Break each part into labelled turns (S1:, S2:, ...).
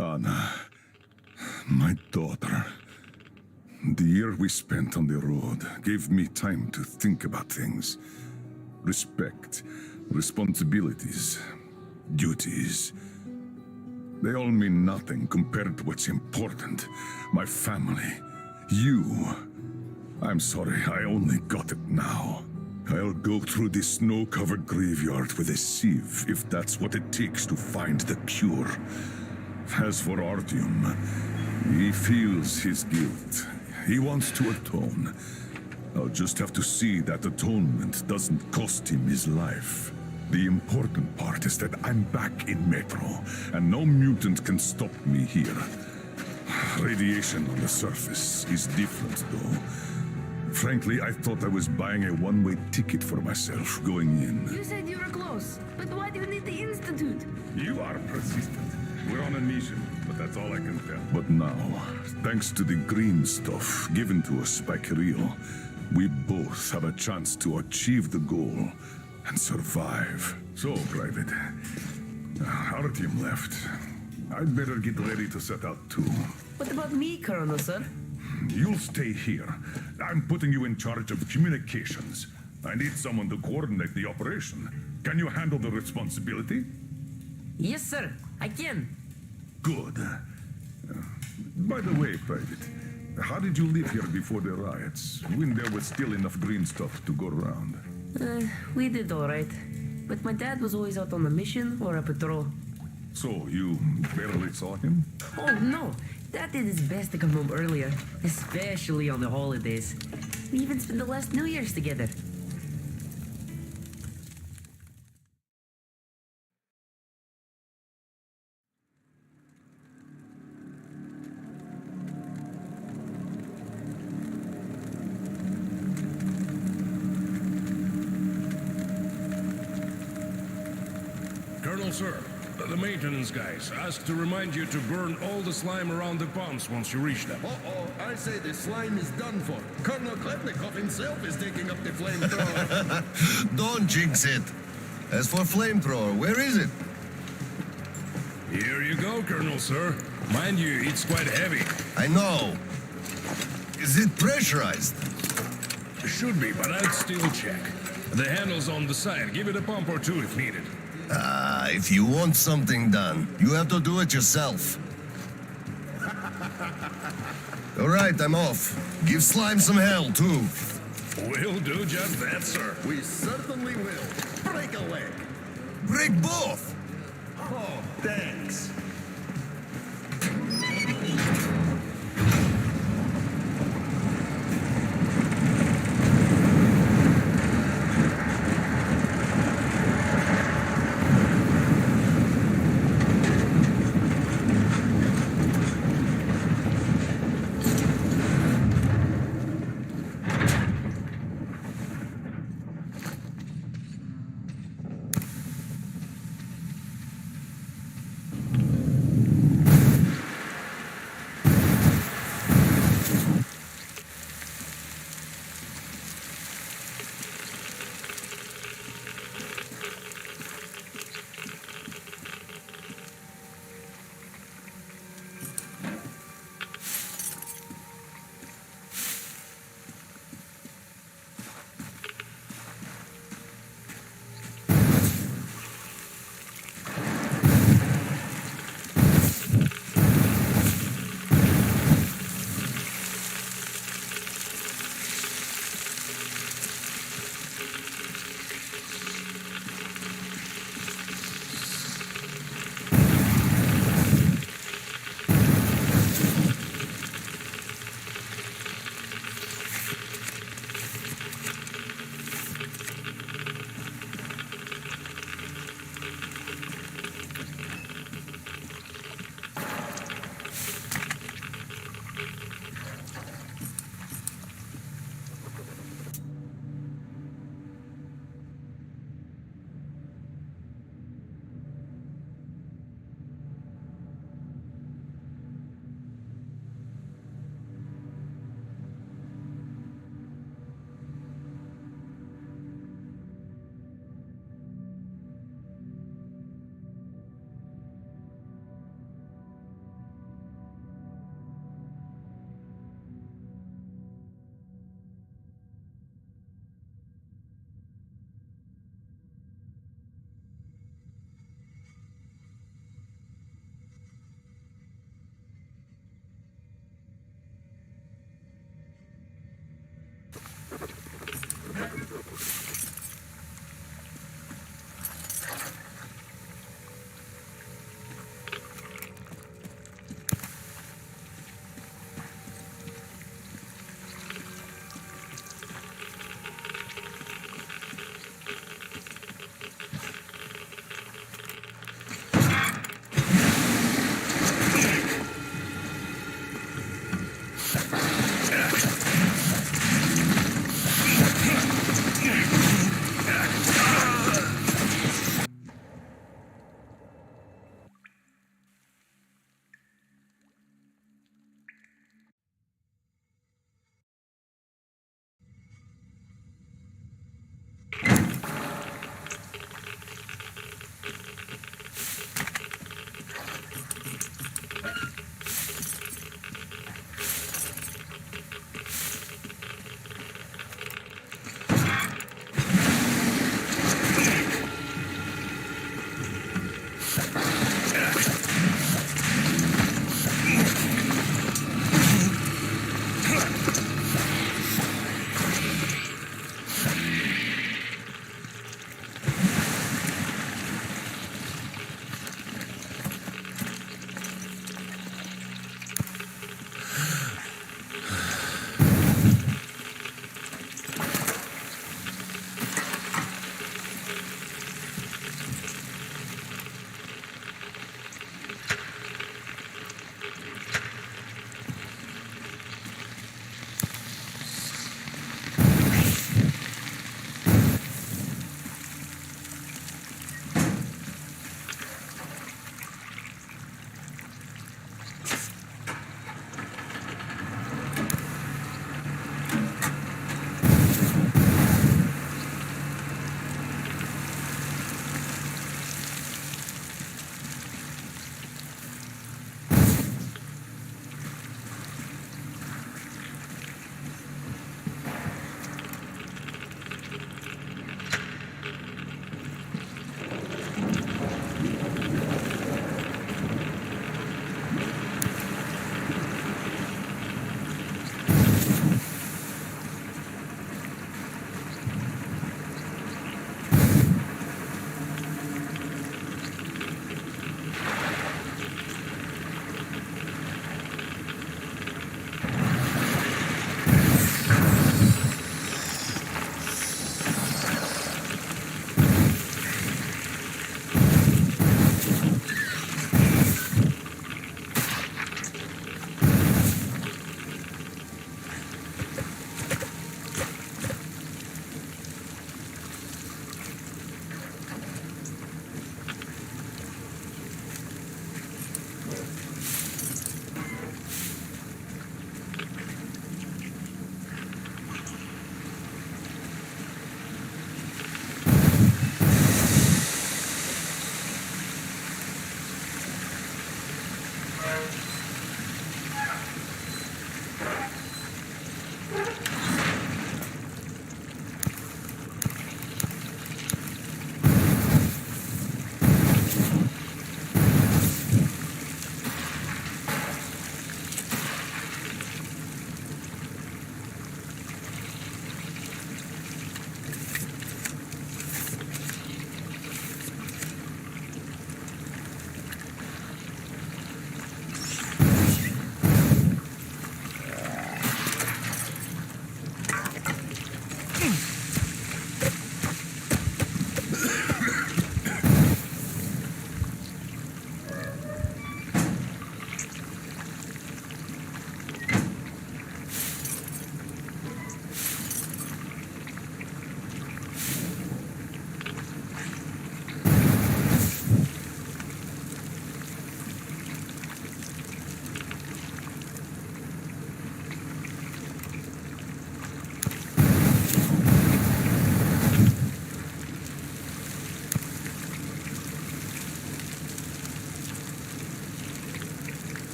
S1: Anna, my daughter. The year we spent on the road gave me time to think about things. Respect, responsibilities, duties. They all mean nothing compared to what's important. My family. You. I'm sorry, I only got it now. I'll go through this snow-covered graveyard with a sieve if that's what it takes to find the cure. As for Artyom, he feels his guilt. He wants to atone. I'll just have to see that atonement doesn't cost him his life. The important part is that I'm back in Metro, and no mutant can stop me here. Radiation on the surface is different, though. Frankly, I thought I was buying a one-way ticket for myself going in.
S2: You said you were close, but why do you need the Institute?
S1: You are persistent. We're on a mission, but that's all I can tell. But now, thanks to the green stuff given to us by Kirill, we both have a chance to achieve the goal and survive. So, Private, Artyom left. I'd better get ready to set out too.
S2: What about me, Colonel, sir?
S1: You'll stay here. I'm putting you in charge of communications. I need someone to coordinate the operation. Can you handle the responsibility?
S2: Yes, sir. I can.
S1: Good. By the way, Private, how did you live here before the riots, when there was still enough green stuff to go around?
S2: We did all right. But my dad was always out on a mission or a patrol.
S1: So, you barely saw him?
S2: Oh, no. Dad did his best to come home earlier, especially on the holidays. We even spent the last New Year's together.
S3: Colonel, sir, the maintenance guys asked to remind you to burn all the slime around the pumps once you reach them.
S4: Uh-oh, I say the slime is done for. Colonel Klepnikov himself is taking up the flamethrower.
S5: Don't jinx it. As for flamethrower, where is it?
S3: Here you go, Colonel, sir. Mind you, it's quite heavy.
S5: I know. Is it pressurized?
S3: Should be, but I'd still check. The handle's on the side. Give it a pump or two if needed.
S5: If you want something done, you have to do it yourself. All right, I'm off. Give Slime some hell, too.
S3: We'll do just that, sir.
S4: We certainly will. Break a leg.
S5: Break both!
S4: Oh, thanks.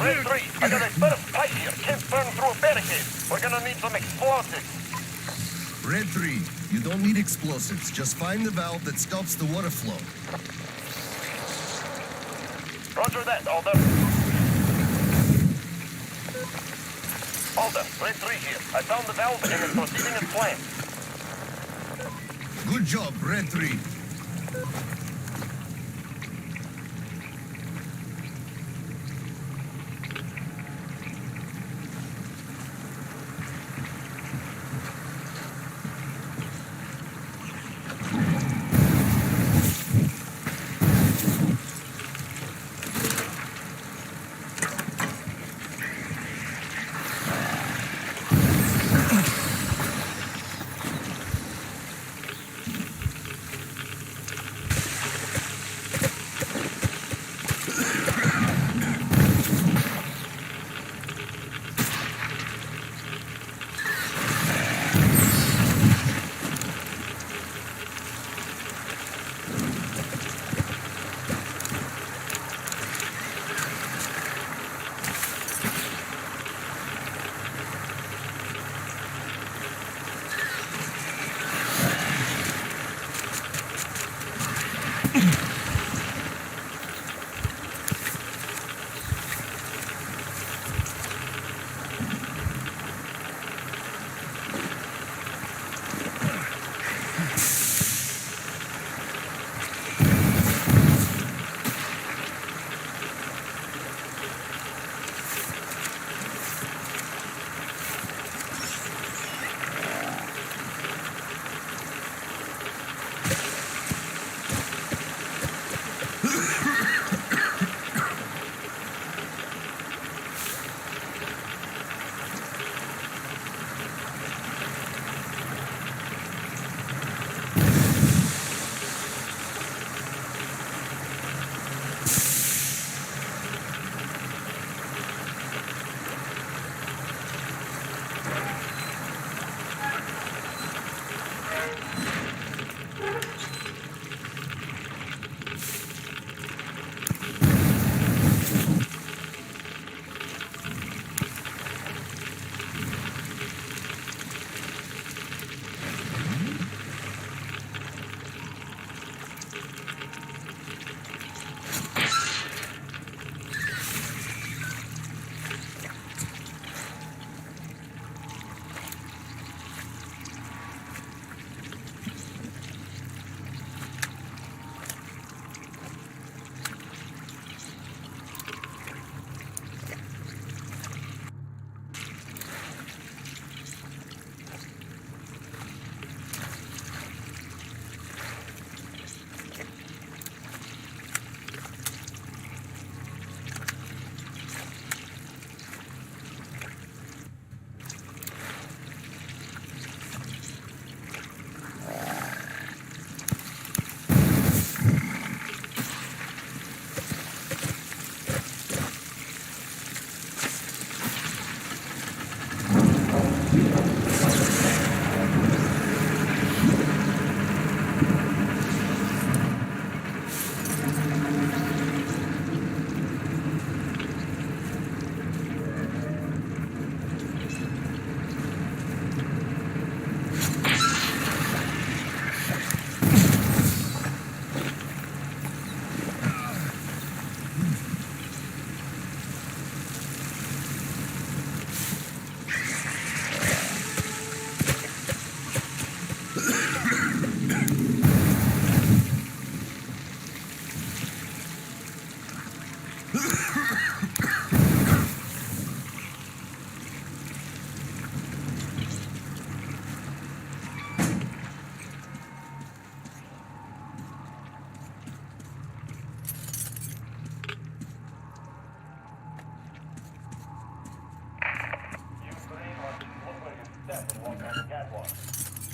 S6: Red 3, I got a burst pipe here. Can't burn through a barricade. We're gonna need some explosives.
S5: Red 3, you don't need explosives. Just find the valve that stops the water flow.
S6: Roger that, Alder. Alder, Red 3 here. I found the valve and it's proceeding as planned.
S5: Good job, Red 3.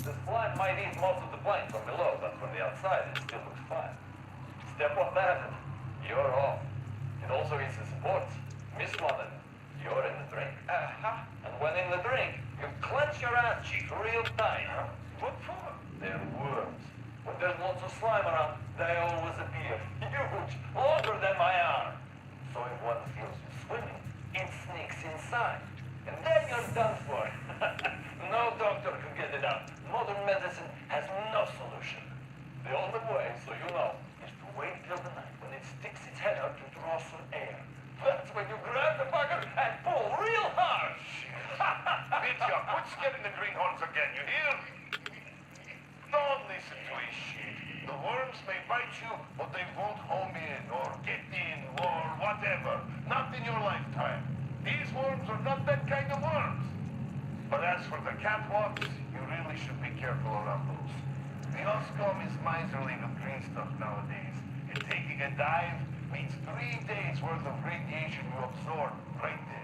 S6: The slime might eat most of the plane from below, but from the outside it still looks fine. Step on that, you're off. It also eats the supports. Miss one of them, you're in the drink. And when in the drink, you clench your ass cheek real tight. What for? They're worms. When there's lots of slime around, they always appear huge, longer than my arm. So if one feels you swimming, it sneaks inside. And then you're done for. No doctor can get it out. Modern medicine has no solution. The only way, so you know, is to wait till the night when it sticks its head out to draw some air. That's when you grab the bugger and pull real hard.
S7: Mitya, quit scaring the greenhorns again, you hear? Don't listen to his shit. The worms may bite you, but they won't home in, or get in, or whatever. Not in your lifetime. These worms are not that kind of worms. But as for the catwalks, you really should be careful around those. The Oscom is miserly with green stuff nowadays. And taking a dive means 3 days worth of radiation you absorb right there.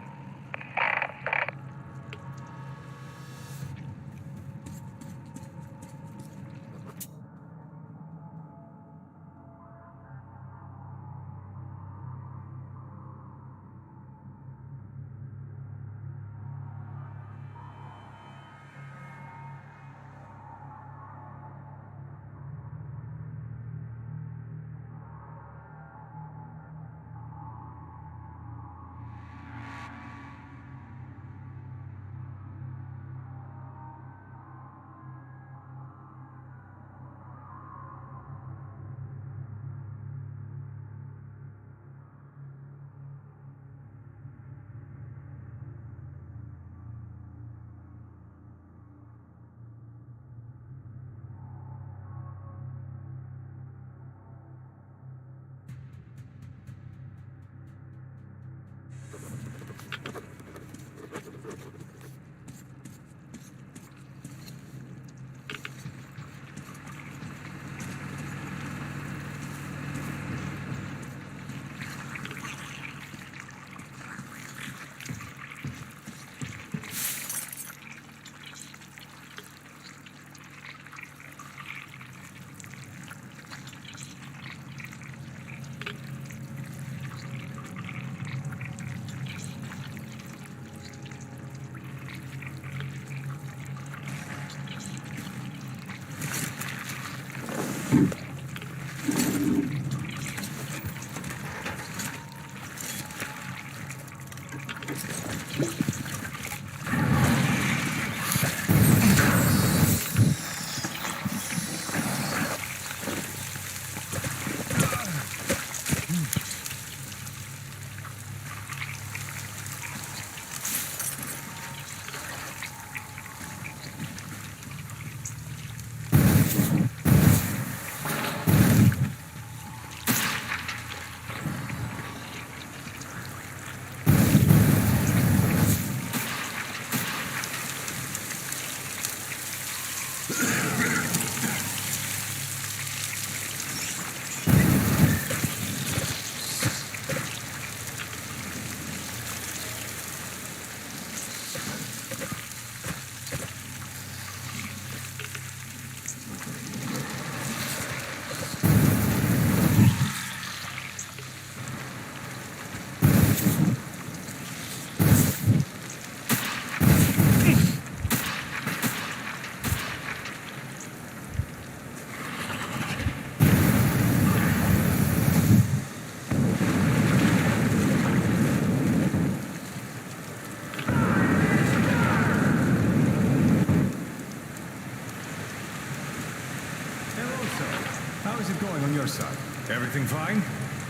S8: your side. Everything fine?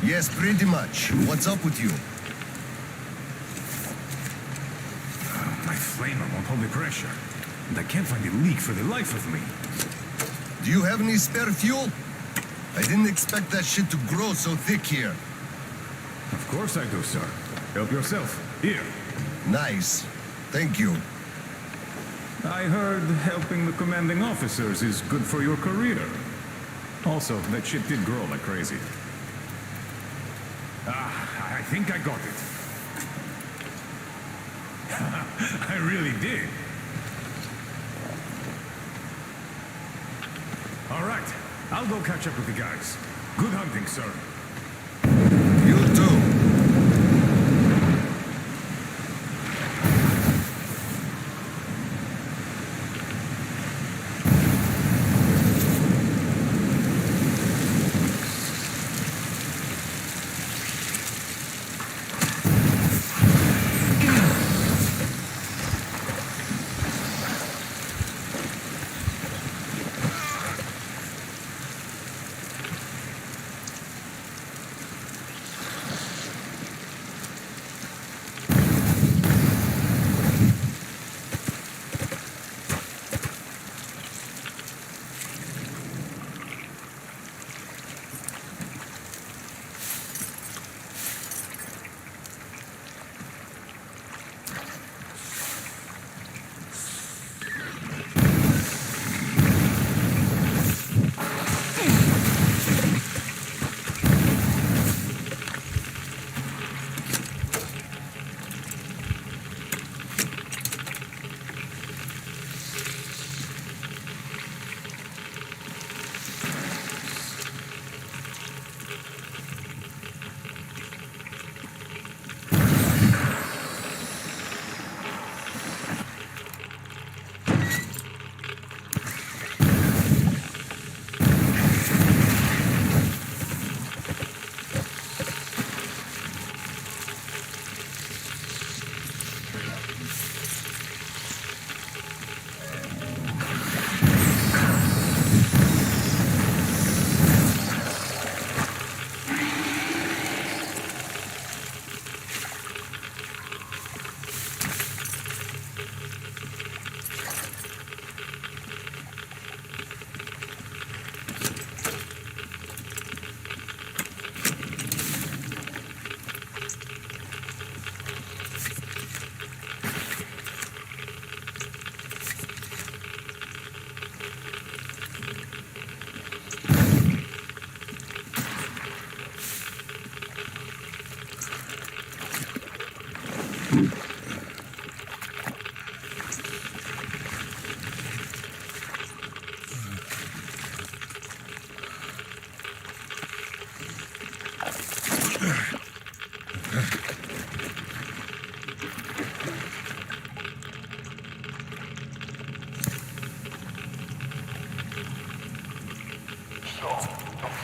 S5: Yes, pretty much. What's up with you?
S8: My flamer won't hold the pressure. And I can't find a leak for the life of me.
S5: Do you have any spare fuel? I didn't expect that shit to grow so thick here.
S8: Of course I do, sir. Help yourself. Here.
S5: Nice. Thank you.
S8: I heard helping the commanding officers is good for your career. Also, that shit did grow like crazy. I think I got it. I really did. All right. I'll go catch up with the guys. Good hunting, sir.
S5: You too.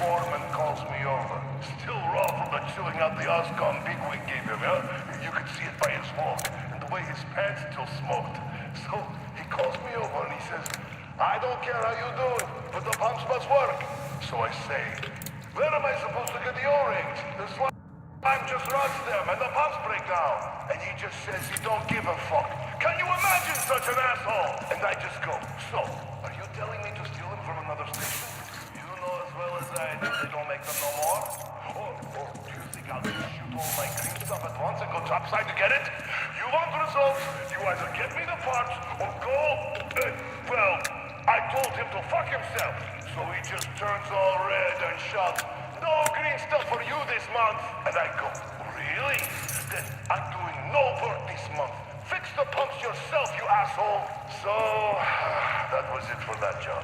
S7: foreman calls me over. Still raw from the chilling out the Oscom bigwig gave him, huh? You could see it by his walk and the way his pants still smoked. So he calls me over and he says, I don't care how you do it, but the pumps must work. So I say, where am I supposed to get the O-rings? The slime just runs them and the pumps break down. And he just says he don't give a fuck. Can you imagine such an asshole? And I just go, so, are you telling me to steal them from another station? You know as well as I do they don't make them no more. Or do you think I'll just shoot all my green stuff at once and go topside to get it? You want results, you either get me the parts or go... well, I told him to fuck himself. So he just turns all red and shouts, no green stuff for you this month. And I go, really? Then I'm doing no work this month. Fix the pumps yourself, you asshole. So, that was it for that job.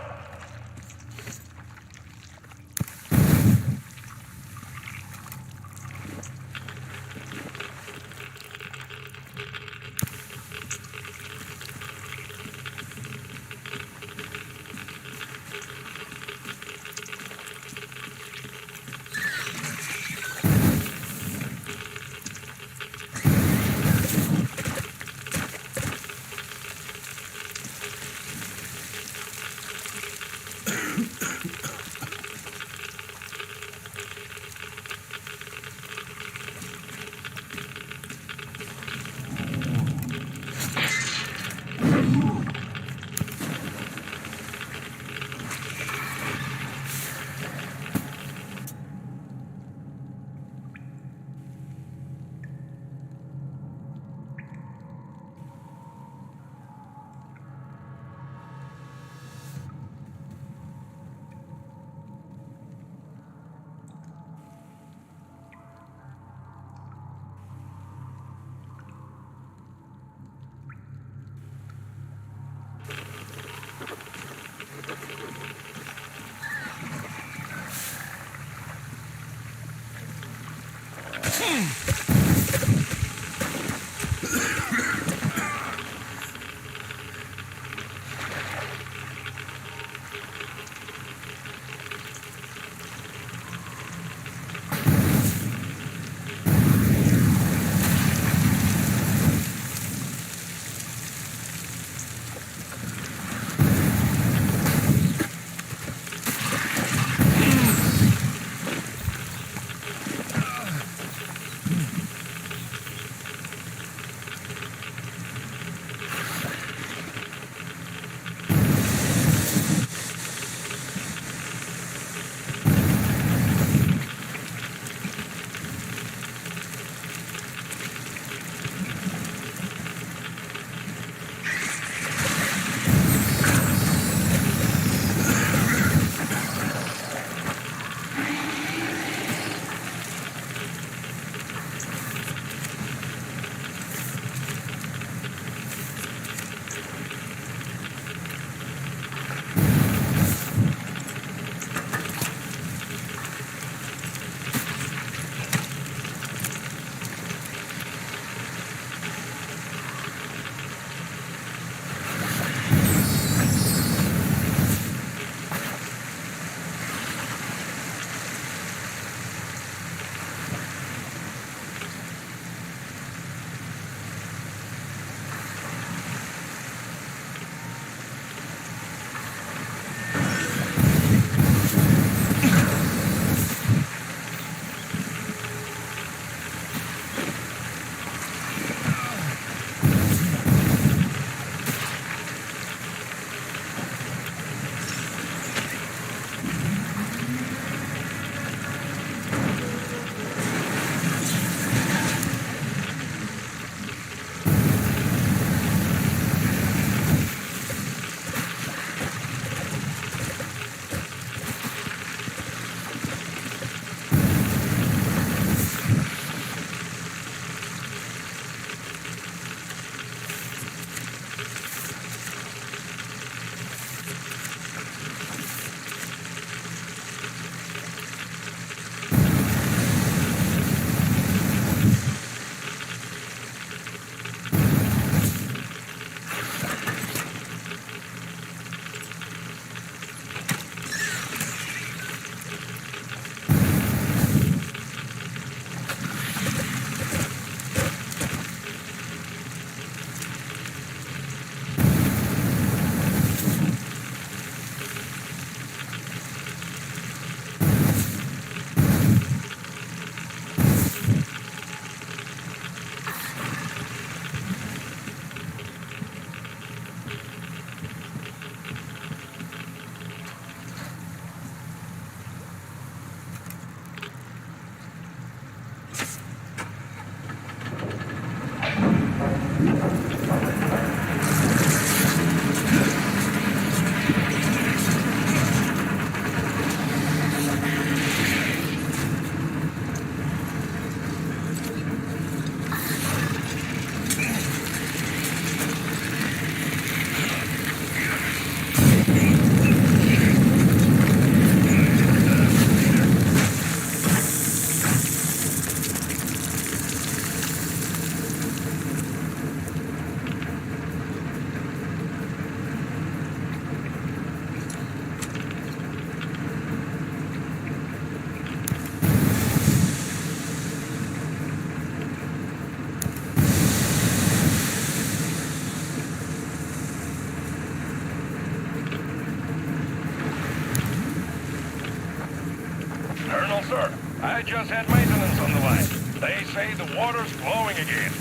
S3: sir. I just had maintenance on the line. They say the water's flowing again.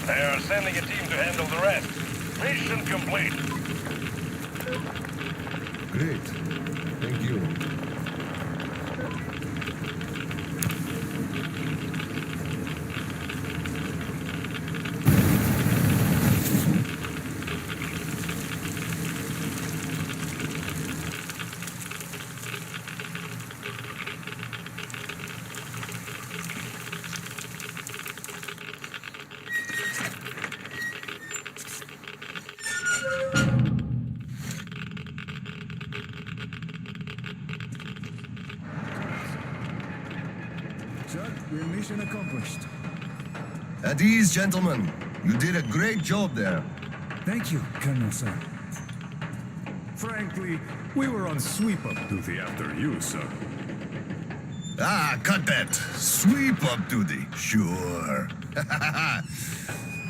S3: They are sending a team to handle the rest. Mission complete.
S4: Great. Thank you.
S8: Sir, your mission accomplished.
S5: At ease, gentlemen. You did a great job there.
S8: Thank you, Colonel, sir. Frankly, we were on sweep-up duty after you, sir.
S5: Ah, cut that. Sweep up duty. Sure.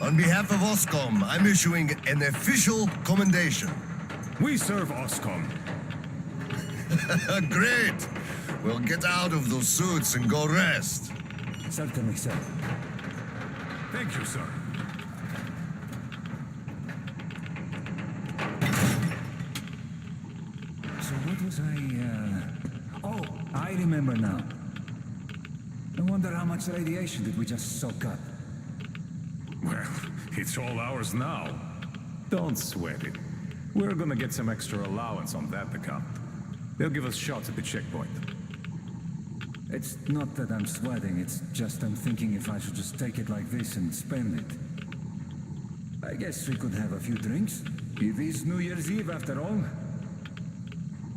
S5: On behalf of OSCOM, I'm issuing an official commendation.
S8: We serve OSCOM.
S5: Great. Well, get out of those suits and go rest.
S8: Certainly, sir. Thank you, sir. So what was Oh, I remember now. I wonder how much radiation did we just soak up? Well, it's all ours now. Don't sweat it. We're gonna get some extra allowance on that account. They'll give us shots at the checkpoint. It's not that I'm sweating, it's just I'm thinking if I should just take it like this and spend it. I guess we could have a few drinks. It is New Year's Eve after all.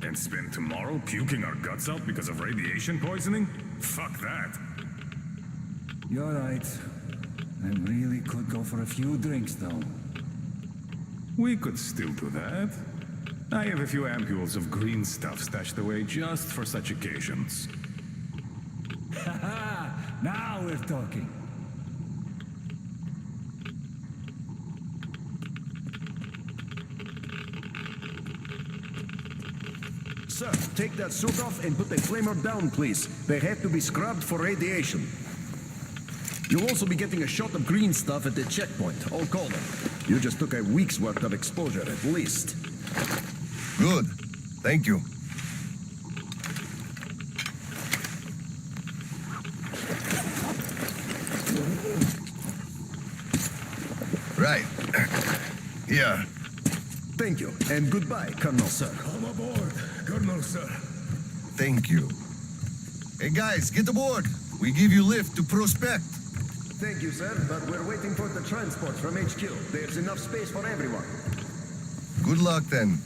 S8: And spend tomorrow puking our guts out because of radiation poisoning? Fuck that. You're right. I really could go for a few drinks, though. We could still do that. I have a few ampules of green stuff stashed away just for such occasions. Haha! Now we're talking.
S4: Sir, take that suit off and put the flamer down, please. They have to be scrubbed for radiation. You'll also be getting a shot of green stuff at the checkpoint. I'll call them. You just took a week's worth of exposure, at least.
S5: Good. Thank you. Right. Here.
S4: Thank you, and goodbye, Colonel, sir.
S8: Come aboard, Colonel, sir.
S5: Thank you. Hey guys, get aboard. We give you lift to Prospect.
S4: Thank you, sir, but we're waiting for the transport from HQ. There's enough space for everyone.
S5: Good luck then.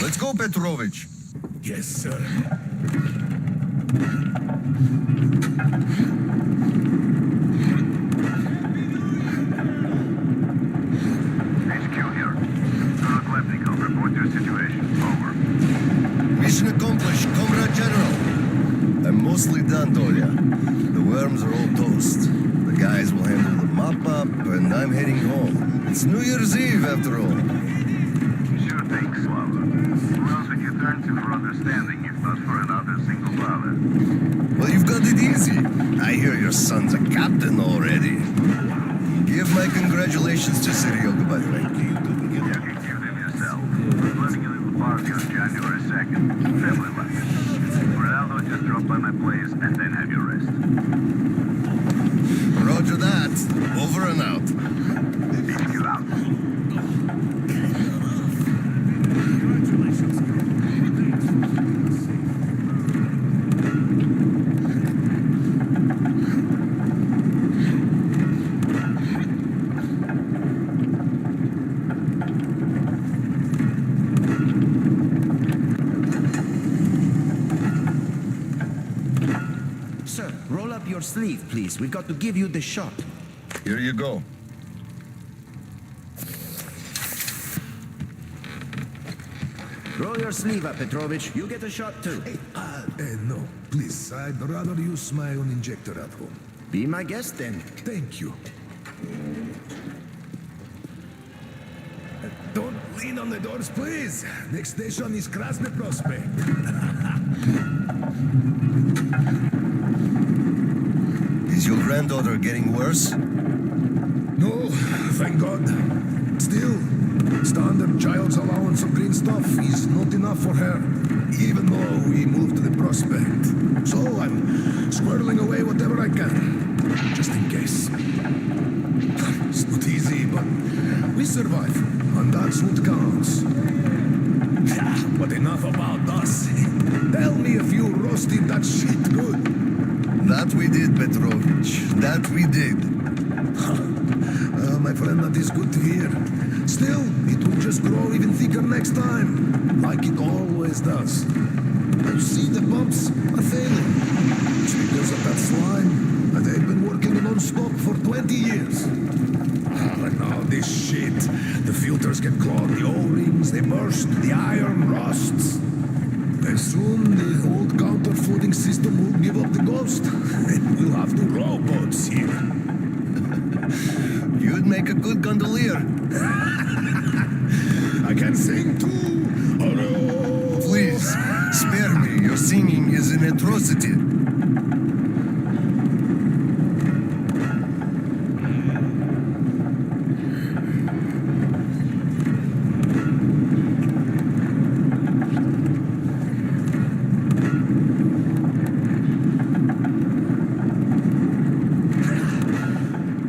S5: Let's go, Petrovich.
S8: Yes, sir.
S7: HQ here. Colonel Klepnikov, report your situation. Over.
S5: Mission accomplished, Comrade General. I'm mostly done, Tolia. The worms are all toast. The guys will handle the mop-up, and I'm heading home. It's New Year's Eve, after all.
S7: Sure thing, Slava. Who else would you turn to for understanding if not for another single dollar?
S5: Well, you've got it easy. I hear your son's a captain already. Give my congratulations to Seryoga, by the way.
S7: You can give them yourself. I'm planning a little party on January 2nd. Family life. For Aldo, just drop by my place and then have your rest.
S5: Roger that. Over and out.
S7: HQ out.
S4: Sir, roll up your sleeve, please. We've got to give you the shot.
S5: Here you go.
S4: Roll your sleeve up, Petrovich. You get a shot, too.
S9: No, please. I'd rather use my own injector at home.
S4: Be my guest, then.
S9: Thank you. Don't lean on the doors, please. Next station is Krasny Prospect.
S5: Is your granddaughter getting worse?
S9: No, thank God. Still, standard child's allowance of green stuff is not enough for her, even though we moved to the prospect. So I'm squirreling away whatever I can, just in case. It's not easy, but we survive, and that's what counts. But enough about us. Tell me if you roasted that shit good.
S5: That we did, Petrovich. That we did.
S9: My friend, that is good to hear. Still, it will just grow even thicker next time, like it always does. You see, the pumps are failing. It's because of that slime that they've been working non-stop for 20 years. And now this shit. The filters get clogged, the O-rings, they burst, the iron rusts. And soon the old counterfeiting system will give up the ghost. And we'll have the robots here.
S5: You'd make a good gondolier.
S9: I can sing too.
S5: Please, spare me. Your singing is an atrocity.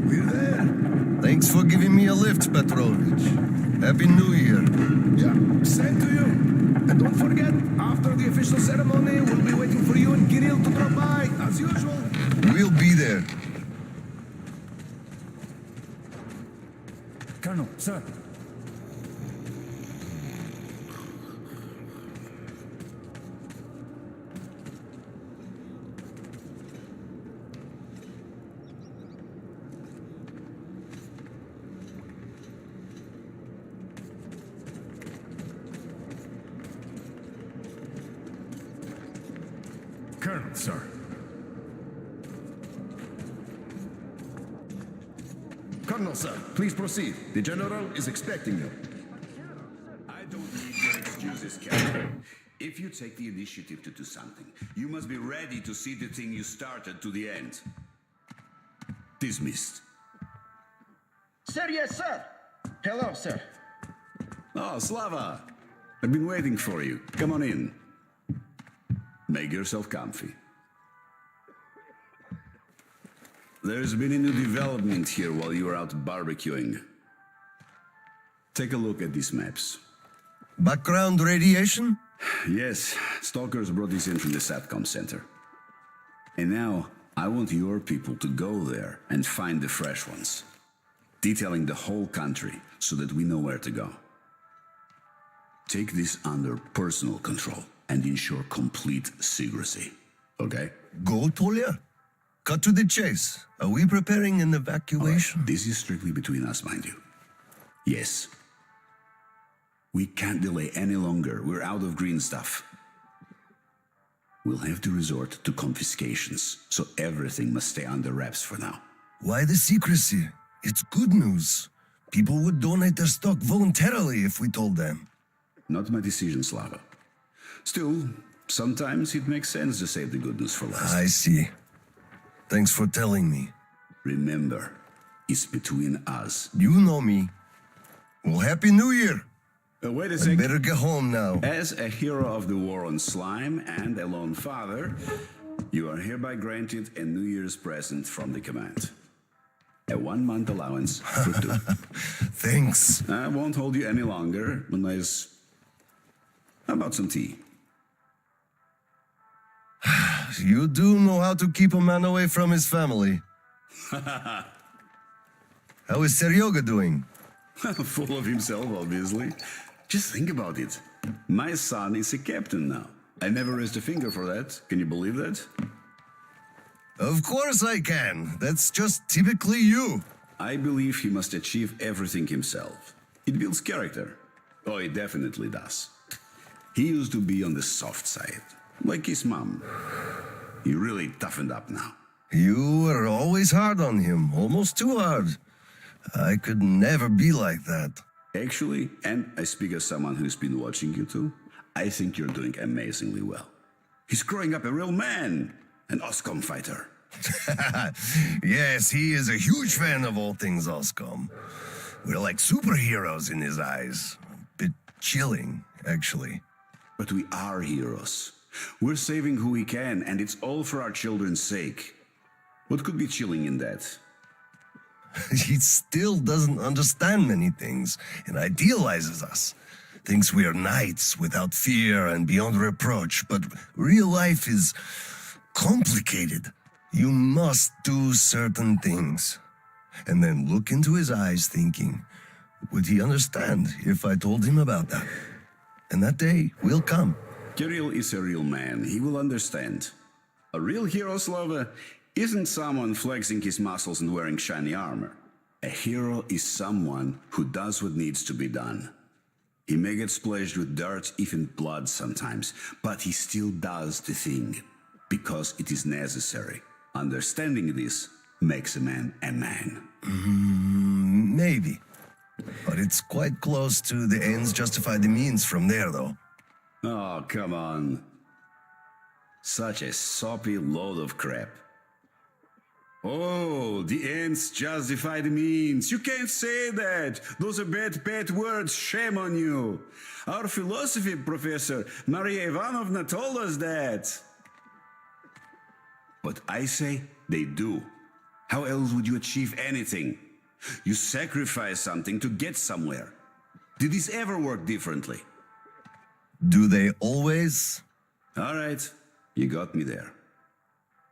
S9: We're there.
S5: Thanks for giving me a lift, Petrovich. Happy New Year.
S9: Yeah, same to you. And don't forget, after the official ceremony, we'll be waiting for you and Kirill to drop by, as usual.
S5: We'll be there.
S8: Colonel, sir. Colonel, sir.
S4: Colonel, sir, please proceed. The General is expecting you.
S10: I don't need your excuses, Captain. If you take the initiative to do something, you must be ready to see the thing you started to the end. Dismissed.
S11: Sir, yes, sir. Hello, sir.
S10: Oh, Slava! I've been waiting for you. Come on in. Make yourself comfy. There's been a new development here while you were out barbecuing. Take a look at these maps.
S5: Background radiation?
S10: Yes, stalkers brought this in from the SATCOM center. And now, I want your people to go there and find the fresh ones. Detailing the whole country so that we know where to go. Take this under personal control and ensure complete secrecy. Okay?
S5: Go, Tolia? Cut to the chase. Are we preparing an evacuation?
S10: Right. This is strictly between us, mind you. Yes. We can't delay any longer. We're out of green stuff. We'll have to resort to confiscations, so everything must stay under wraps for now.
S5: Why the secrecy? It's good news. People would donate their stock voluntarily if we told them.
S10: Not my decision, Slava. Still, sometimes it makes sense to save the good news for last.
S5: I see. Thanks for telling me.
S10: Remember, it's between us.
S5: You know me. Well, Happy New Year!
S10: Wait a
S5: I
S10: second.
S5: better get home now.
S10: As a hero of the war on slime and a lone father, you are hereby granted a New Year's present from the command. A 1-month allowance for 2.
S5: Thanks.
S10: I won't hold you any longer, unless... How about some tea?
S5: You do know how to keep a man away from his family. How is Seryoga doing?
S10: Full of himself, obviously. Just think about it. My son is a captain now. I never raised a finger for that. Can you believe that?
S5: Of course I can. That's just typically you.
S10: I believe he must achieve everything himself. It builds character. Oh, it definitely does. He used to be on the soft side, like his mom. He really toughened up now.
S5: You were always hard on him, almost too hard. I could never be like that.
S10: Actually, and I speak as someone who's been watching you too, I think you're doing amazingly well. He's growing up a real man, an OSCOM fighter.
S5: Yes, he is a huge fan of all things Oscom. We're like superheroes in his eyes. A bit chilling, actually.
S10: But we are heroes. We're saving who we can, and it's all for our children's sake. What could be chilling in that?
S5: He still doesn't understand many things and idealizes us. Thinks we are knights without fear and beyond reproach, but real life is complicated. You must do certain things. And then look into his eyes thinking, would he understand if I told him about that? And that day will come.
S10: Kirill is a real man. He will understand. A real hero, Slava, isn't someone flexing his muscles and wearing shiny armor. A hero is someone who does what needs to be done. He may get splashed with dirt, even blood sometimes, but he still does the thing because it is necessary. Understanding this makes a man a man.
S5: Maybe. But it's quite close to the ends justify the means from there, though.
S10: Oh, come on. Such a soppy load of crap. Oh, the ends justify the means. You can't say that. Those are bad words. Shame on you. Our philosophy professor, Maria Ivanovna, told us that. But I say they do. How else would you achieve anything? You sacrifice something to get somewhere. Did this ever work differently?
S5: Do they always?
S10: All right, you got me there.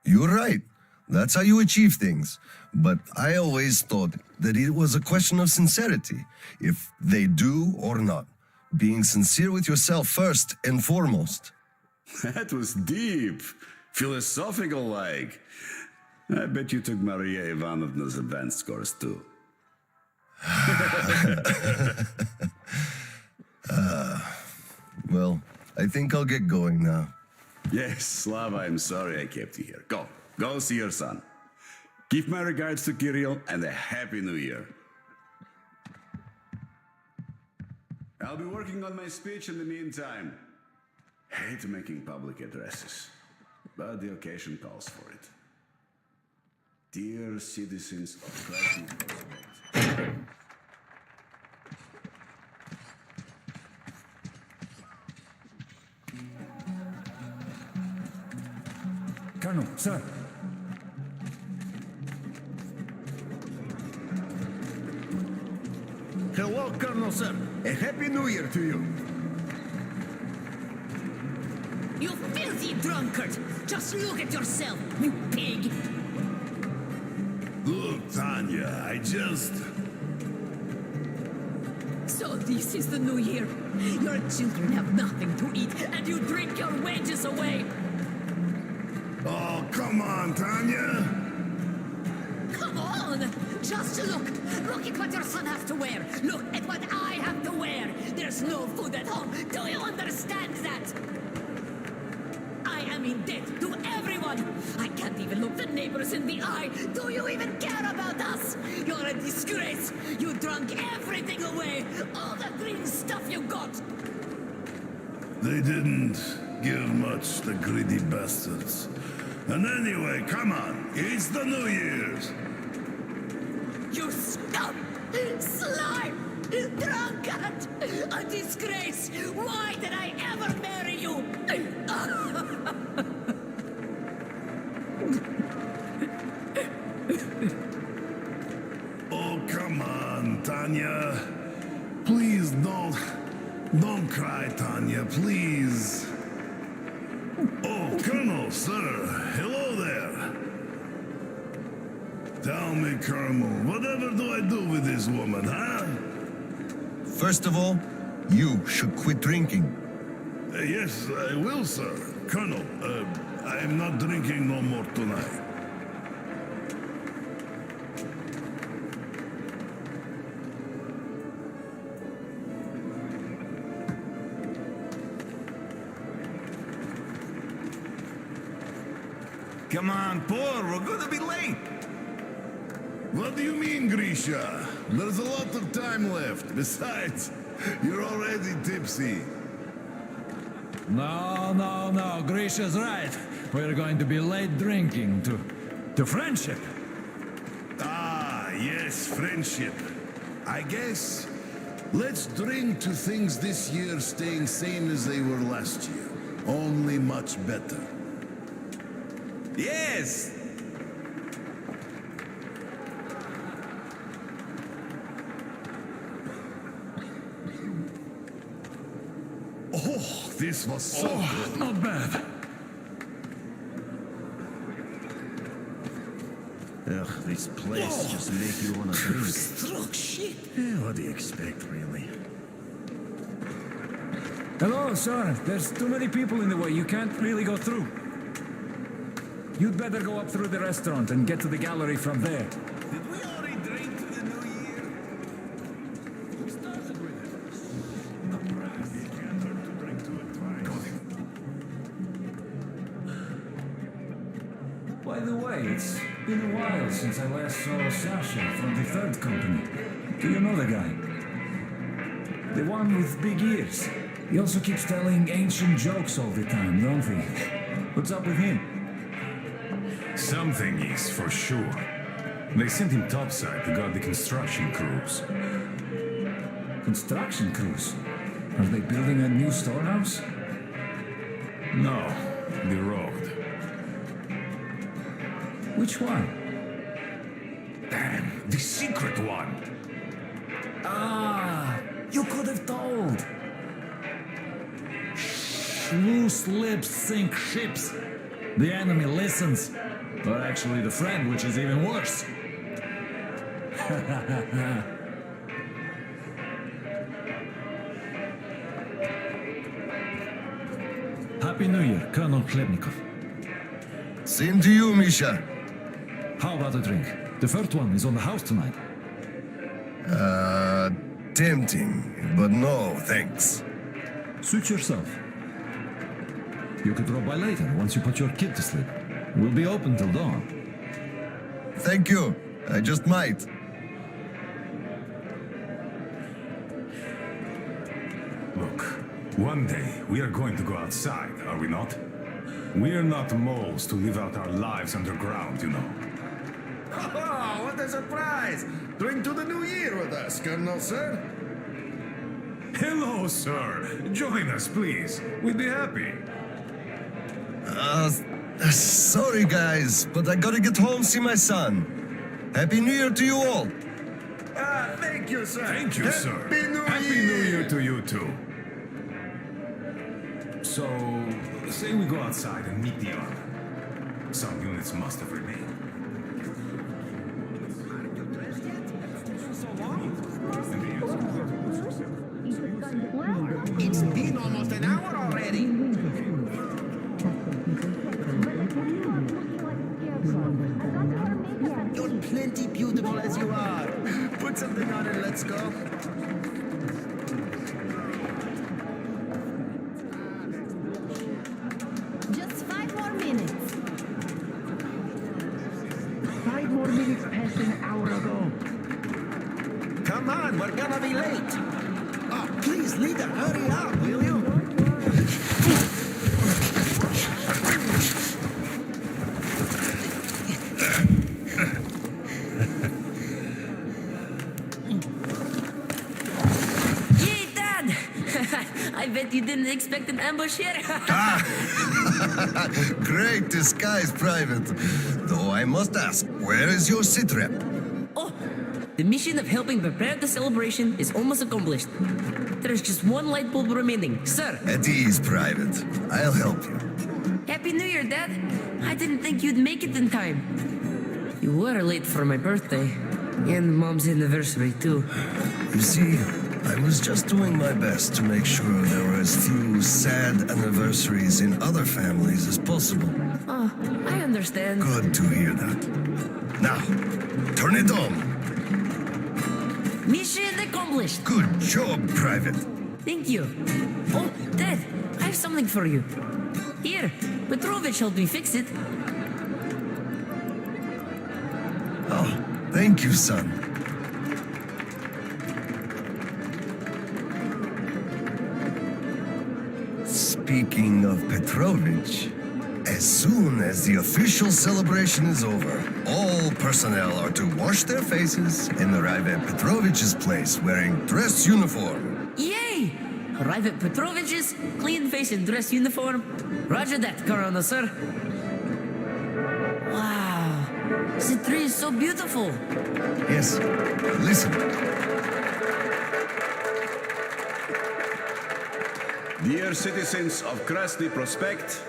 S5: You're right. That's how you achieve things. But I always thought that it was a question of sincerity, if they do or not. Being sincere with yourself first and foremost.
S10: That was deep. Philosophical like. I bet you took Maria Ivanovna's advanced course too.
S5: Well, I think I'll get going now.
S10: Yes, Slava, I'm sorry I kept you here. Go see your son. Give my regards to Kirill and a Happy New Year. I'll be working on my speech in the meantime. Hate making public addresses, but the occasion calls for it. Dear citizens of Krasny Prospect.
S8: Colonel, sir.
S4: Hello, Colonel, sir. A Happy New Year to you.
S12: You filthy drunkard! Just look at yourself, you pig!
S9: Look, Tanya, I just...
S12: So this is the new year. Your children have nothing to eat, and you drink your wages away!
S9: Oh, come on, Tanya!
S12: Come on! Just look! Look at what your son has to wear! Look at what I have to wear! There's no food at home! Do you understand that? I am in debt to everyone! I can't even look the neighbors in the eye! Do you even care about us? You're a disgrace! You drunk everything away! All the green stuff you got!
S9: They didn't give much, the greedy bastards. And anyway, come on, it's the New Year's.
S12: You scum! Slime! Drunkard! A disgrace! Why did I ever marry you?
S9: Oh, come on, Tanya. Please don't cry, Tanya, please. Oh, Colonel, sir, hello there. Tell me, Colonel, whatever do I do with this woman, huh?
S5: First of all, you should quit drinking.
S9: Yes, I will, sir. Colonel, I am not drinking no more tonight.
S8: Come on, Paul, we're gonna be late.
S9: What do you mean, Grisha? There's a lot of time left. Besides, you're already tipsy.
S13: No, Grisha's right. We're going to be late drinking, too.
S8: To friendship.
S9: Ah, yes, friendship. I guess. Let's drink to things this year staying same as they were last year. Only much better.
S8: Yes!
S9: Oh, this was so good.
S8: Not bad.
S4: Ugh, this place just make you wanna drink.
S11: Struck shit.
S4: What do you expect, really?
S8: Hello, sir. There's too many people in the way. You can't really go through. You'd better go up through the restaurant and get to the gallery from there.
S9: Did we already drink to the new year? We started with it. It can't hurt to drink to it twice.
S8: By the way, it's been a while since I last saw Sasha from the third company. Do you know the guy? The one with big ears. He also keeps telling ancient jokes all the time, don't he? What's up with him?
S1: Something is for sure. They sent him topside to guard the construction crews.
S8: Construction crews? Are they building a new storehouse?
S1: No, the road.
S8: Which one?
S1: Damn, the secret one.
S8: Ah, you could have told.
S13: Loose lips sink ships. The enemy listens. Or actually the friend, which is even worse. Happy New Year, Colonel Klebnikov.
S5: Same to you, Misha.
S13: How about a drink? The first one is on the house tonight.
S5: Tempting, but no, thanks.
S13: Suit yourself. You could drop by later, once you put your kid to sleep. We'll be open till dawn.
S5: Thank you. I just might.
S1: Look, one day we are going to go outside, are we not? We're not moles to live out our lives underground, you know.
S4: Oh, what a surprise! Drink to the new year with us, Colonel, sir.
S1: Hello, sir. Join us, please. We'd be happy.
S5: Sorry, guys, but I gotta get home, see my son. Happy New Year to you all.
S4: Thank you, sir.
S1: Thank you, sir.
S4: Happy New
S1: Year to you, too. So, say we go outside and meet the army. Some units must have remained.
S11: It's been almost an hour already. You're plenty beautiful as you are. Put something on and let's go.
S12: Just 5 more minutes.
S11: 5 more minutes past an hour ago. Come on, we're gonna be late. Oh, please, leader, hurry up, will you?
S2: Yay, Dad! I bet you didn't expect an ambush here.
S5: Great disguise, Private. Though I must ask, where is your sitrep?
S2: Oh, the mission of helping prepare the celebration is almost accomplished. There's just one light bulb remaining, sir.
S5: At ease, Private. I'll help you.
S2: Happy New Year, Dad. I didn't think you'd make it in time. You were late for my birthday. And Mom's anniversary, too.
S5: You see, I was just doing my best to make sure there were as few sad anniversaries in other families as possible.
S2: Oh, I understand.
S5: Good to hear that. Now, turn it on.
S2: Mission accomplished.
S5: Good job, Private.
S2: Thank you. Oh, Dad, I have something for you. Here, Petrovich helped me fix it.
S5: Oh, thank you, son. Speaking of Petrovich, As soon as the official celebration is over, all personnel are to wash their faces and arrive at Petrovich's place wearing dress uniform.
S2: Yay! Arrive at Petrovich's, clean face and dress uniform. Roger that, Corona, sir. Wow, the tree is so beautiful.
S5: Yes, listen.
S10: Dear citizens of Krasny Prospect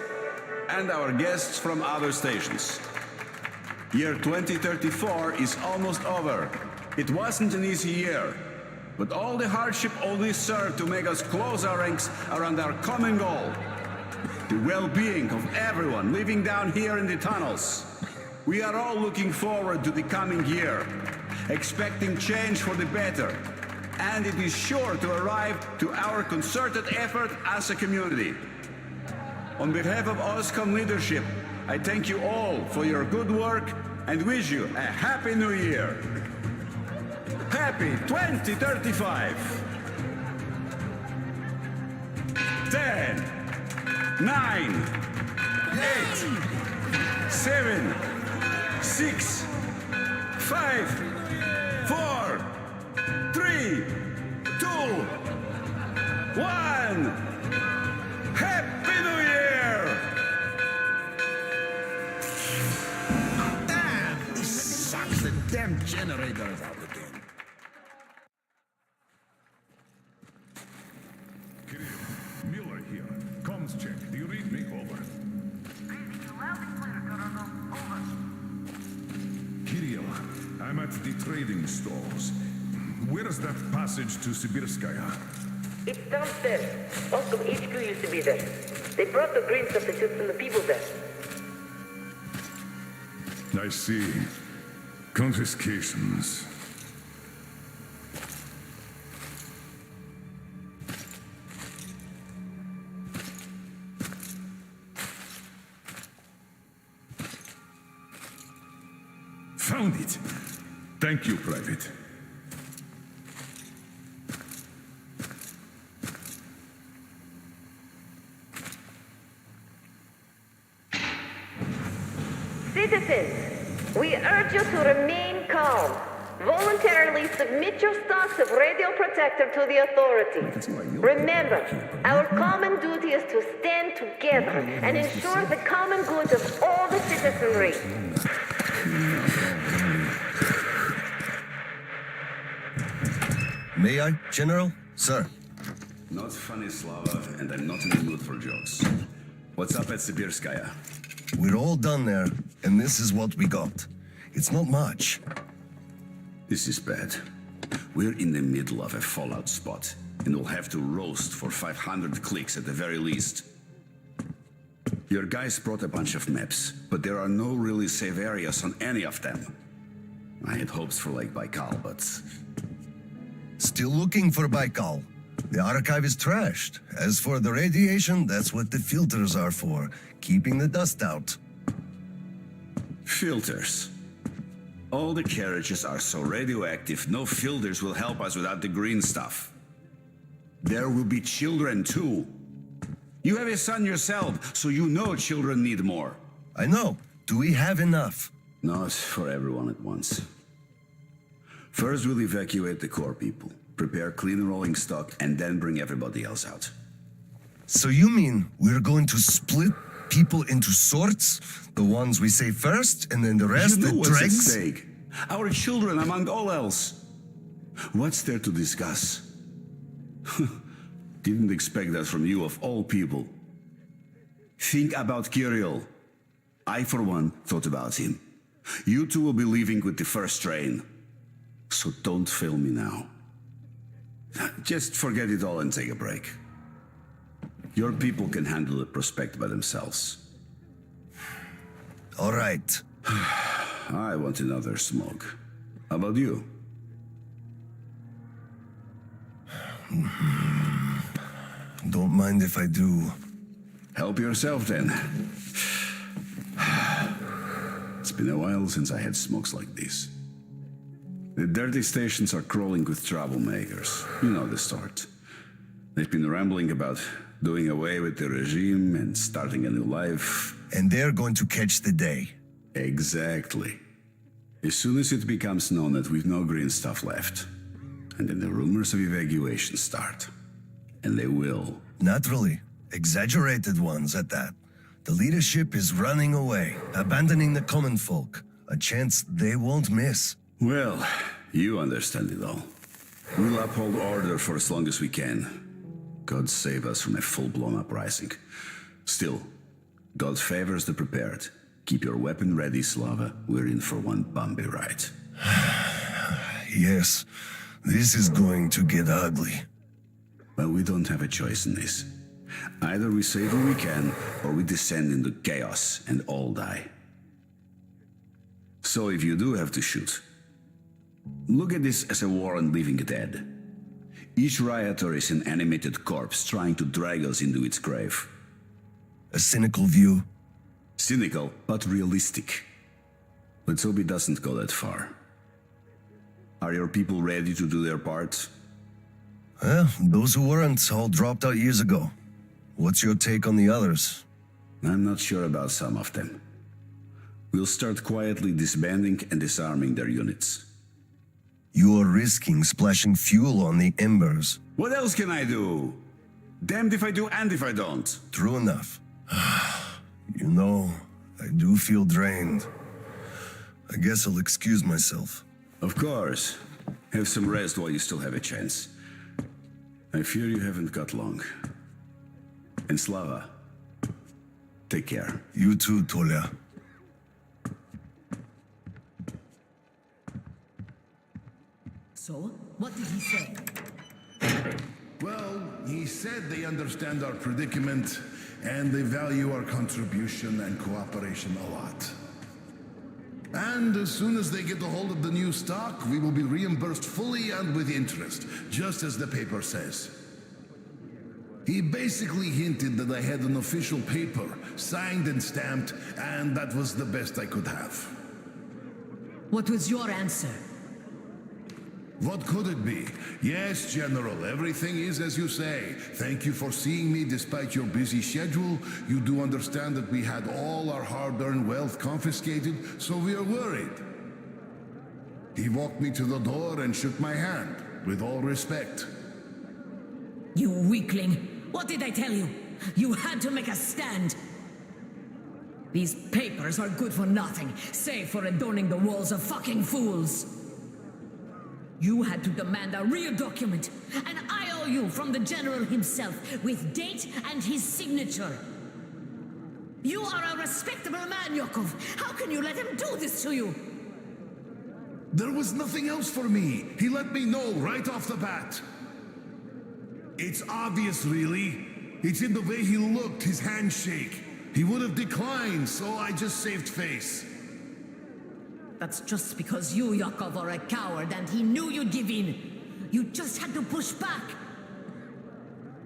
S10: and our guests from other stations. Year 2034 is almost over. It wasn't an easy year, but all the hardship only served to make us close our ranks around our common goal, the well-being of everyone living down here in the tunnels. We are all looking forward to the coming year, expecting change for the better, and it is sure to arrive to our concerted effort as a community. On behalf of OSCOM leadership, I thank you all for your good work and wish you a Happy New Year. Happy 2035! 10, 9, 8, 7, 6, 5, 4, 3, 2, 1. Happy New Year!
S4: Damn, this sucks. The damn generator is out again.
S1: Kirill, Miller here. Comms check. Do you read me? Over. Kirill, I'm at the trading stalls. Where's that passage to Sibirskaya?
S2: It's downstairs. Oscom HQ used to be there. They brought the green stuff to shoot from the people there.
S1: I see. Confiscations. Found it. Thank you, Private.
S14: Citizens, we urge you to remain calm. Voluntarily submit your stocks of radio protector to the authorities. Remember, our common duty is to stand together and ensure the common good of all the citizenry.
S5: May I, General? Sir.
S10: Not funny, Slava, and I'm not in the mood for jokes. What's up at Sibirskaya?
S5: We're all done there, and this is what we got. It's not much.
S10: This is bad. We're in the middle of a fallout spot, and we'll have to roast for 500 clicks at the very least. Your guys brought a bunch of maps, but there are no really safe areas on any of them. I had hopes for Lake Baikal, but...
S5: Still looking for Baikal. The archive is trashed. As for the radiation, that's what the filters are for, keeping the dust out.
S10: Filters. All the carriages are so radioactive, no filters will help us without the green stuff. There will be children too. You have a son yourself, so you know children need more.
S5: I know. Do we have enough?
S10: Not for everyone at once. First, we'll evacuate the core people, prepare clean rolling stock, and then bring everybody else out.
S5: So you mean we're going to split people into sorts? The ones we save first, and then the rest
S10: you know
S5: the
S10: what's at
S5: dregs?
S10: stake. Our children, among all else. What's there to discuss? Didn't expect that from you, of all people. Think about Kirill. I, for one, thought about him. You two will be leaving with the first train. So don't fail me now. Just forget it all and take a break. Your people can handle the prospect by themselves.
S5: All right.
S10: I want another smoke. How about you?
S5: Don't mind if I do.
S10: Help yourself then. It's been a while since I had smokes like this. The dirty stations are crawling with troublemakers. You know the sort. They've been rambling about doing away with the regime and starting a new life.
S5: And they're going to catch the day.
S10: Exactly. As soon as it becomes known that we've no green stuff left, and then the rumors of evacuation start. And they will.
S5: Naturally. Exaggerated ones at that. The leadership is running away, abandoning the common folk. A chance they won't miss.
S10: Well, you understand it all. We'll uphold order for as long as we can. God save us from a full-blown uprising. Still, God favors the prepared. Keep your weapon ready, Slava. We're in for one bumpy ride.
S5: Yes, this is going to get ugly.
S10: But we don't have a choice in this. Either we save what we can, or we descend into chaos and all die. So if you do have to shoot, look at this as a war on living dead. Each rioter is an animated corpse trying to drag us into its grave.
S5: A cynical view?
S10: Cynical, but realistic. Let's hope it doesn't go that far. Are your people ready to do their part?
S5: Well, those who weren't all dropped out years ago. What's your take on the others?
S10: I'm not sure about some of them. We'll start quietly disbanding and disarming their units.
S5: You're risking splashing fuel on the embers.
S10: What else can I do? Damned if I do and if I don't.
S5: True enough. You know, I do feel drained. I guess I'll excuse myself.
S10: Of course. Have some rest while you still have a chance. I fear you haven't got long. And Slava, take care.
S5: You too, Tolia.
S12: So, what did he say?
S9: Well, he said they understand our predicament and they value our contribution and cooperation a lot. And as soon as they get a hold of the new stock, we will be reimbursed fully and with interest, just as the paper says. He basically hinted that I had an official paper, signed and stamped, and that was the best I could have.
S12: What was your answer?
S9: What could it be? Yes, General, everything is as you say. Thank you for seeing me despite your busy schedule. You do understand that we had all our hard-earned wealth confiscated, so we are worried. He walked me to the door and shook my hand, with all respect.
S12: You weakling! What did I tell you? You had to make a stand! These papers are good for nothing, save for adorning the walls of fucking fools! You had to demand a real document, an IOU from the General himself, with date and his signature. You are a respectable man, Yakov. How can you let him do this to you?
S9: There was nothing else for me. He let me know right off the bat. It's obvious, really. It's in the way he looked, his handshake. He would have declined, so I just saved face.
S12: That's just because you, Yakov, are a coward and he knew you'd give in. You just had to push back.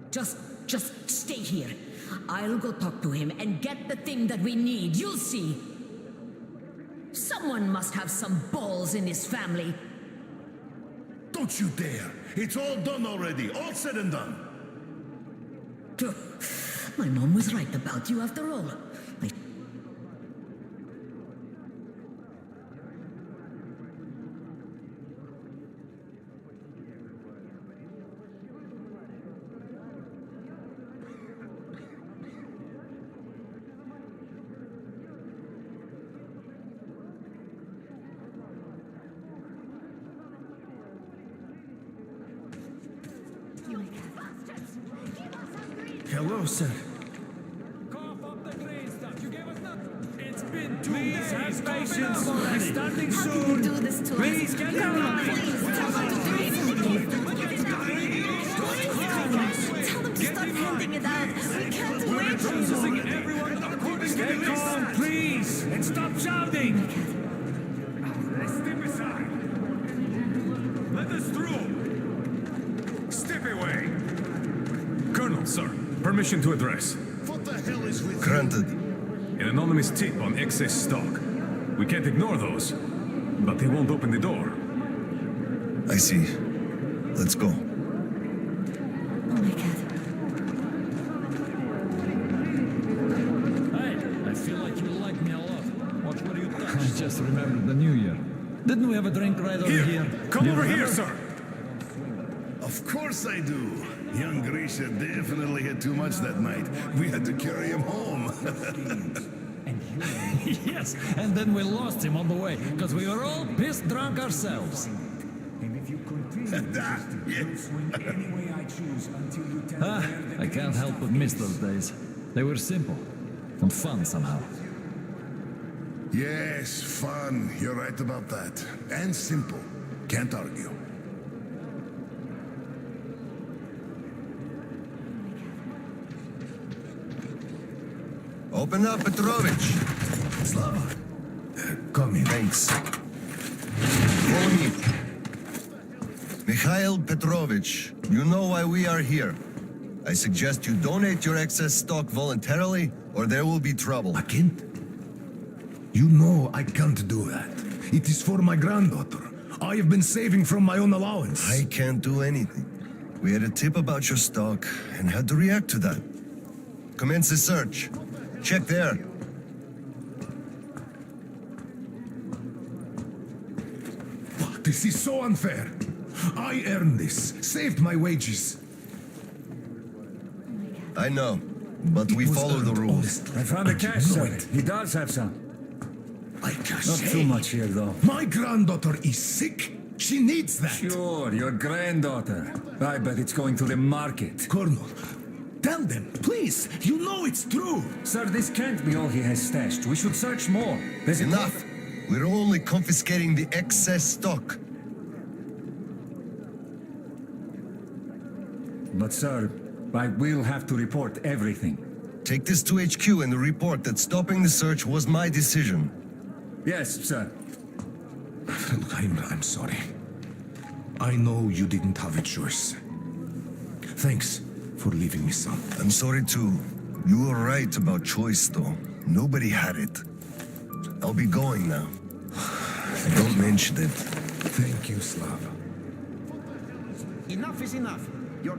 S12: Just stay here. I'll go talk to him and get the thing that we need. You'll see. Someone must have some balls in this family.
S9: Don't you dare! It's all done already, all said and done.
S12: My mom was right about you after all.
S4: Hello, sir.
S13: Cough up the green stuff. You gave us nothing. It's been 2 days. Have patience. Starting
S12: How
S13: soon.
S12: can you do this to
S13: Please
S12: us?
S13: get
S12: Come
S13: down.
S12: on, please. Tell them to do something. Tell them to start handing it out. We can't wait anymore.
S13: Everyone according to the calm, please, and stop shouting.
S3: Step aside. Let us through. Step away.
S1: Colonel, sir. Permission to address.
S9: What the hell is with
S5: Granted.
S1: An anonymous tip on excess stock. We can't ignore those, but they won't open the door.
S5: I see. Let's go.
S12: Oh my God.
S13: just remembered the New Year. Didn't we have a drink right over here?
S8: Come
S13: You
S8: over
S13: remember?
S8: here, sir.
S9: Of course I do. Young Grisha definitely had too much that night. We had to carry him home.
S13: Yes, and then we lost him on the way, because we were all pissed drunk ourselves. I can't help but miss those days. They were simple and fun somehow.
S9: Yes, fun. You're right about that. And simple. Can't argue.
S5: Open up, Petrovich.
S9: Slava. Come in.
S5: Thanks. Follow me. Mikhail Petrovich, you know why we are here. I suggest you donate your excess stock voluntarily, or there will be trouble.
S9: I can't. You know I can't do that. It is for my granddaughter. I have been saving from my own allowance.
S5: I can't do anything. We had a tip about your stock and had to react to that. Commence the search. Check there.
S9: This is so unfair. I earned this, saved my wages.
S5: I know, but we follow the rules.
S8: I found the cash, sir. He does have some.
S9: I can't
S8: Not
S9: say.
S8: too much here, though.
S9: My granddaughter is sick. She needs that.
S8: Sure, your granddaughter. I bet it's going to the market.
S9: Colonel, tell them, please. You know it's true.
S8: Sir, this can't be all he has stashed. We should search more. There's
S5: Enough. We're only confiscating the excess stock.
S8: But, sir, I will have to report everything.
S5: Take this to HQ and report that stopping the search was my decision.
S8: Yes, sir.
S9: Look, I'm sorry. I know you didn't have a choice. Thanks for leaving me, son.
S5: I'm sorry too. You were right about choice, though. Nobody had it. I'll be going now. Don't mention it.
S9: Thank you, Slava.
S4: Enough is enough. Your